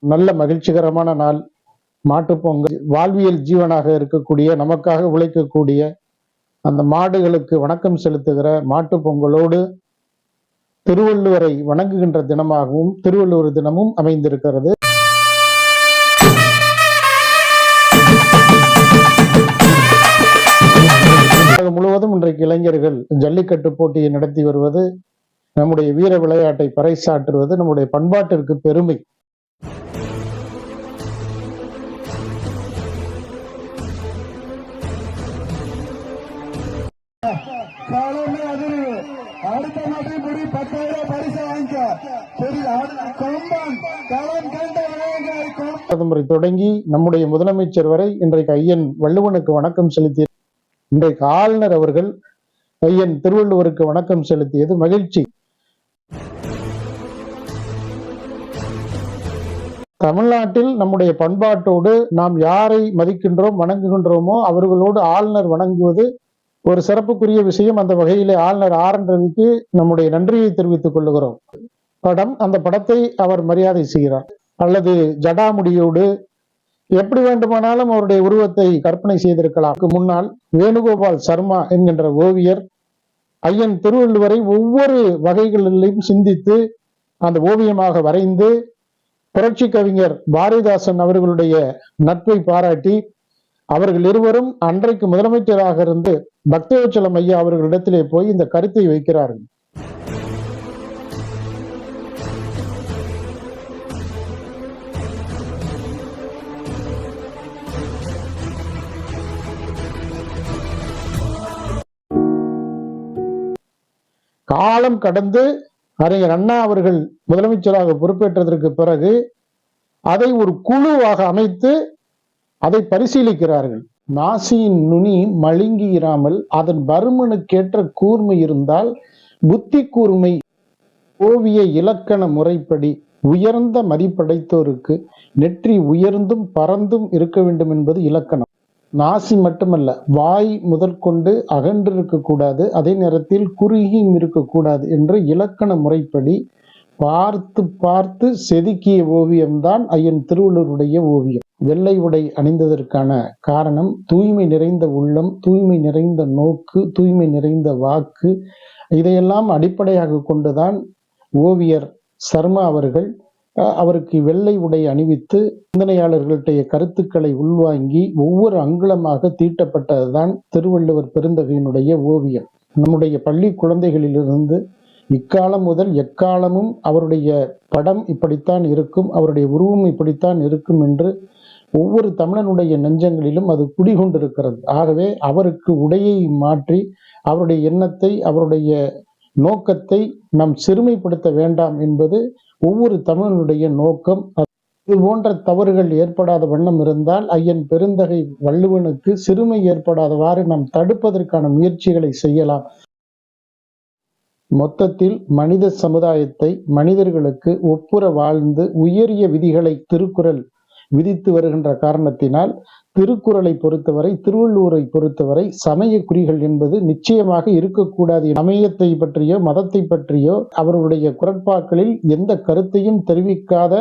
நல்ல மகிழ்ச்சிகரமான நாள். மாட்டுப்பொங்கல் வாழ்வியல் ஜீவனாக இருக்கக்கூடிய, நமக்காக உழைக்கக்கூடிய அந்த மாடுகளுக்கு வணக்கம் செலுத்துகிற மாட்டுப் பொங்கலோடு திருவள்ளுவரை வணங்குகின்ற தினமாகவும் திருவள்ளுவர் தினமும் அமைந்திருக்கிறது. முழுவதும் இன்றைக்கு இளைஞர்கள் ஜல்லிக்கட்டு போட்டியை நடத்தி வருவது, நம்முடைய வீர விளையாட்டை பறைசாற்றுவது நம்முடைய பண்பாட்டிற்கு பெருமை. பிரதமரை தொடங்கி நம்முடைய முதலமைச்சர் வரை இன்றைக்கு ஐயன் வள்ளுவனுக்கு வணக்கம் செலுத்திய, இன்றைக்கு ஆளுநர் அவர்கள் ஐயன் திருவள்ளுவருக்கு வணக்கம் செலுத்தியது மகிழ்ச்சி. தமிழ்நாட்டில் நம்முடைய பண்பாட்டோடு நாம் யாரை மதிக்கின்றோம் வணங்குகின்றோமோ அவர்களோடு ஆளுநர் வணங்குவது ஒரு சிறப்புக்குரிய விஷயம். அந்த வகையிலே ஆளுநர் ஆர் என் ரவிக்கு நம்முடைய நன்றியை தெரிவித்துக் கொள்ளுகிறோம். படம், அந்த படத்தை அவர் மரியாதை செய்கிறார். அல்லது ஜடாமுடியோடு எப்படி வேண்டுமானாலும் அவருடைய உருவத்தை கற்பனை செய்திருக்கலாம். முன்னால் வேணுகோபால் சர்மா என்கின்ற ஓவியர் ஐயன் திருவள்ளுவரை ஒவ்வொரு வகைகளிலும் சிந்தித்து அந்த ஓவியமாக வரைந்து புரட்சி கவிஞர் பாரதிதாசன் அவர்களுடைய நட்பை பாராட்டி அவர்கள் இருவரும் அன்றைக்கு முதலமைச்சராக இருந்து பக்தவச்சலம் ஐயா அவர்களிடத்திலே போய் இந்த கருத்தை வைக்கிறார்கள். காலம் கடந்து அறிஞர் அண்ணா அவர்கள் முதலமைச்சராக பொறுப்பேற்றதற்கு பிறகு அதை ஒரு குழுவாக அமைத்து அதை பரிசீலிக்கிறார்கள். நாசியின் நுனி மழுங்கியிராமல் அதன் பருமனுக்கேற்ற கூர்மை இருந்தால் புத்தி கூர்மை. ஓவிய இலக்கண முறைப்படி உயர்ந்த மதிப்படைத்தோருக்கு நெற்றி உயர்ந்தும் பறந்தும் இருக்க வேண்டும் என்பது இலக்கணம். நாசி மட்டுமல்ல, வாய் முதற்கொண்டு அகன்றிருக்கக்கூடாது, அதே நேரத்தில் குறுகியும் இருக்கக்கூடாது என்று இலக்கண முறைப்படி பார்த்து பார்த்து செதுக்கிய ஓவியம்தான் ஐயன் திருவள்ளுவருடைய ஓவியம். வெள்ளை உடை அணிந்ததற்கான காரணம் தூய்மை நிறைந்த உள்ளம், தூய்மை நிறைந்த நோக்கு, தூய்மை நிறைந்த வாக்கு. இதையெல்லாம் அடிப்படையாக கொண்டுதான் ஓவியர் சர்மா அவர்கள் அவருக்கு வெள்ளை உடை அணிவித்து சிந்தனையாளர்களுடைய கருத்துக்களை உள்வாங்கி ஒவ்வொரு அங்குலமாக தீட்டப்பட்டதுதான் திருவள்ளுவர் பெருந்தகையினுடைய ஓவியம். நம்முடைய பள்ளி குழந்தைகளிலிருந்து இக்காலம் முதல் எக்காலமும் அவருடைய படம் இப்படித்தான் இருக்கும், அவருடைய உருவம் இப்படித்தான் இருக்கும் என்று ஒவ்வொரு தமிழனுடைய நெஞ்சங்களிலும் அது குடிகொண்டிருக்கிறது. ஆகவே அவருக்கு உடையை மாற்றி அவருடைய எண்ணத்தை, அவருடைய நோக்கத்தை நாம் சிறுமைப்படுத்த வேண்டாம் என்பது ஒவ்வொரு தமிழனுடைய நோக்கம். இது போன்ற தவறுகள் ஏற்படாத வண்ணம் இருந்தால் ஐயன் பெருந்தகை வள்ளுவனுக்கு சிறுமை ஏற்படாதவாறு நாம் தடுப்பதற்கான முயற்சிகளை செய்யலாம். மொத்தத்தில் மனித சமுதாயத்தை மனிதர்களுக்கு ஒப்புற வாழ்ந்து உயரிய விதிகளை திருக்குறள் விதித்து வருகின்ற காரணத்தினால் திருக்குறளை பொறுத்தவரை, திருவள்ளுவரை பொறுத்தவரை சமய குறிகள் என்பது நிச்சயமாக இருக்கக்கூடாது. சமயத்தை பற்றியோ மதத்தை பற்றியோ அவர்களுடைய குரட்பாக்களில் எந்த கருத்தையும் தெரிவிக்காத